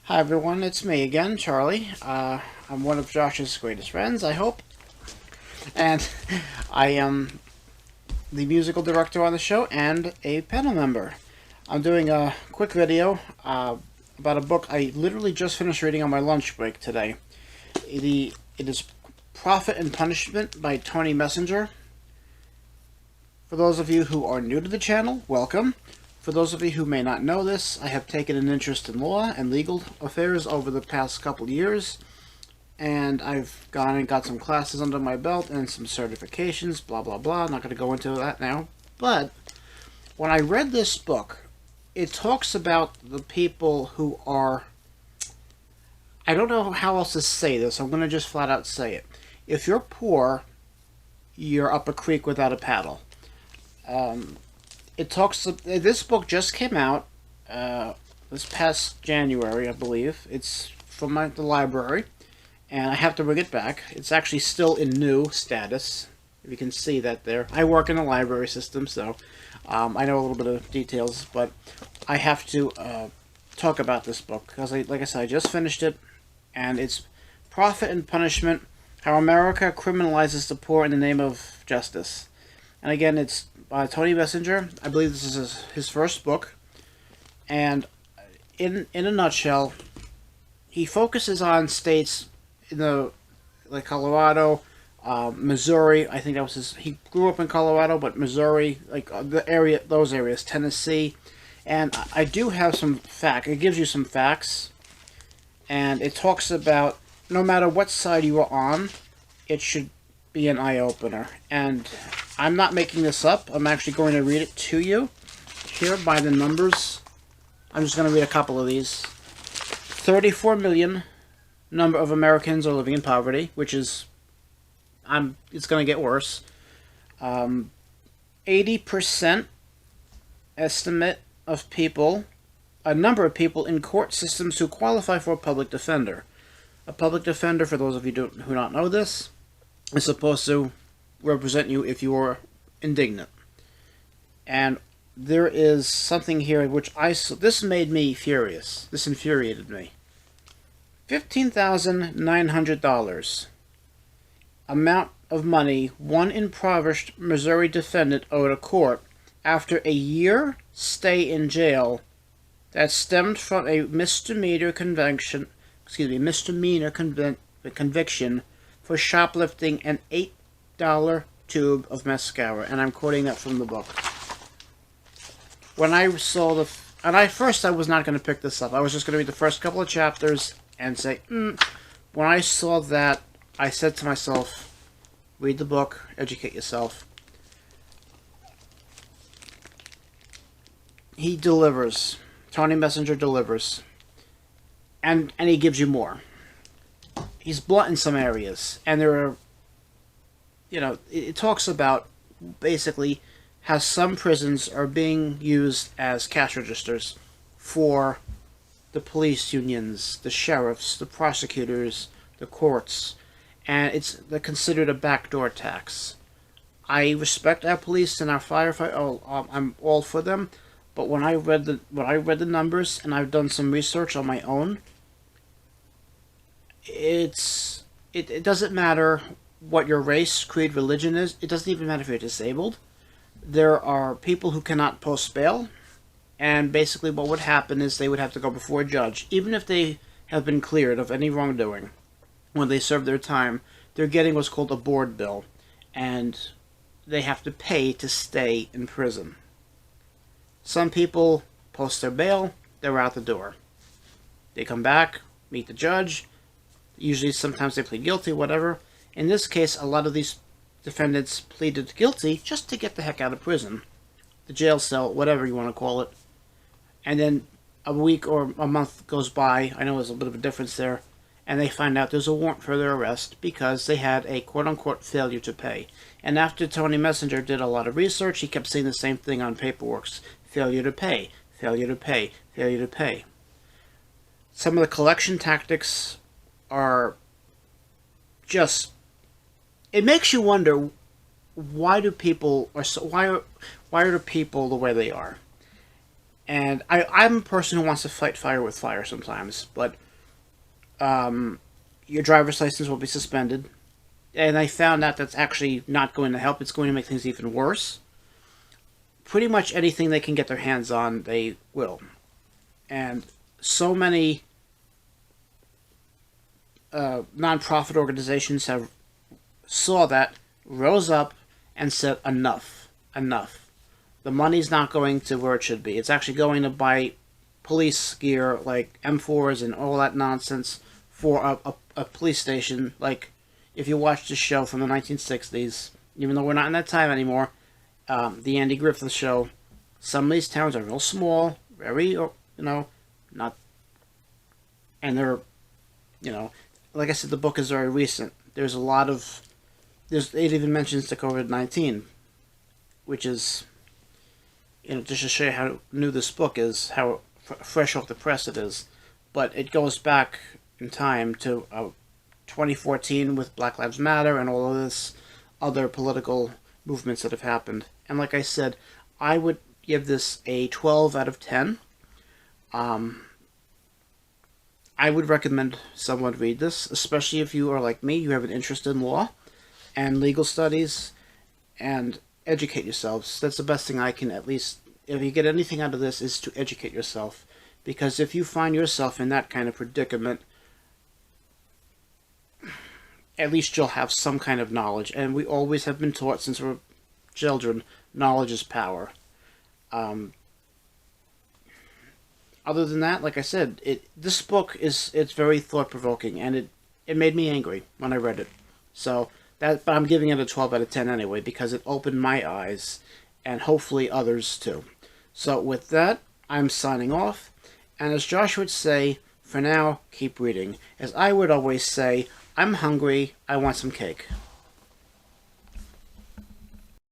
Hi everyone, it's me again, Charlie. I'm one of Josh's greatest friends, I hope. And I am the musical director on the show and a panel member. I'm doing a quick video about a book I literally just finished reading on my lunch break today. It is Profit and Punishment by Tony Messenger. For those of you who are new to the channel, welcome. For those of you who may not know this, I have taken an interest in law and legal affairs over the past couple years, and I've gone and got some classes under my belt and some certifications, blah blah blah. I'm not going to go into that now. But when I read this book, it talks about the people who are... I don't know how else to say this. I'm going to just flat out say it. If you're poor, you're up a creek without a paddle. It talks. This book just came out this past January, I believe. It's from the library, and I have to bring it back. It's actually still in new status. If you can see that there. I work in the library system, so I know a little bit of details, but I have to talk about this book because, like I said, I just finished it, and it's Profit and Punishment: How America Criminalizes the Poor in the Name of Justice. And again, it's by Tony Messenger. I believe this is his first book. And in a nutshell, he focuses on states in like Colorado, Missouri. I think that was his. He grew up in Colorado, but Missouri, like those areas, Tennessee. And I do have some facts. It gives you some facts, and it talks about no matter what side you are on, it should be an eye-opener. And I'm not making this up. I'm actually going to read it to you here by the numbers. I'm just going to read a couple of these. 34 million number of Americans are living in poverty, which is... it's going to get worse. 80% estimate of people... a number of people in court systems who qualify for a public defender. A public defender, for those of you who don't know this, is supposed to represent you if you are indignant. And there is something here which this made me furious. This infuriated me. $15,900. Amount of money one impoverished Missouri defendant owed a court after a year stay in jail that stemmed from a misdemeanor conviction for shoplifting an $8 tube of mascara. And I'm quoting that from the book. When I saw I was not going to pick this up. I was just going to read the first couple of chapters and say, When I saw that, I said to myself, read the book, educate yourself. He delivers. Tony Messenger delivers. And he gives you more. He's blunt in some areas, and there are, it talks about basically how some prisons are being used as cash registers for the police unions, the sheriffs, the prosecutors, the courts, and they're considered a backdoor tax. I respect our police and our firefighters. I'm all for them, but when I read the numbers, and I've done some research on my own, it doesn't matter what your race, creed, religion is. It doesn't even matter if you're disabled. There are people who cannot post bail, and basically what would happen is they would have to go before a judge. Even if they have been cleared of any wrongdoing, when they serve their time, they're getting what's called a board bill, and they have to pay to stay in prison. Some people post their bail, they're out the door. They come back, meet the judge. Usually, sometimes they plead guilty, whatever. In this case, a lot of these defendants pleaded guilty just to get the heck out of prison. The jail cell, whatever you want to call it. And then a week or a month goes by. I know there's a bit of a difference there. And they find out there's a warrant for their arrest because they had a quote-unquote failure to pay. And after Tony Messenger did a lot of research, he kept saying the same thing on paperwork. Failure to pay, failure to pay, failure to pay. Some of the collection tactics are just... it makes you wonder, why are the people the way they are? And I'm a person who wants to fight fire with fire sometimes, but your driver's license will be suspended. And I found out that's actually not going to help. It's going to make things even worse. Pretty much anything they can get their hands on, they will. And so many nonprofit organizations have saw that, rose up, and said enough, enough. The money's not going to where it should be. It's actually going to buy police gear like M4s and all that nonsense for a police station. Like, if you watch the show from the 1960s, even though we're not in that time anymore, the Andy Griffith Show, some of these towns are real small, very, not, and they're, like I said, the book is very recent. There's a lot of, it even mentions the COVID-19, which is, just to show you how new this book is, how fresh off the press it is. But it goes back in time to 2014 with Black Lives Matter and all of this other political movements that have happened. And like I said, I would give this a 12 out of 10. I would recommend someone read this, especially if you are like me, you have an interest in law and legal studies, and educate yourselves. That's the best thing I can, at least, if you get anything out of this, is to educate yourself. Because if you find yourself in that kind of predicament, at least you'll have some kind of knowledge. And we always have been taught since we're children, knowledge is power. Other than that, like I said, this book it's very thought-provoking, and it made me angry when I read it. So but I'm giving it a 12 out of 10 anyway, because it opened my eyes, and hopefully others too. So with that, I'm signing off, and as Josh would say, for now, keep reading. As I would always say, I'm hungry, I want some cake.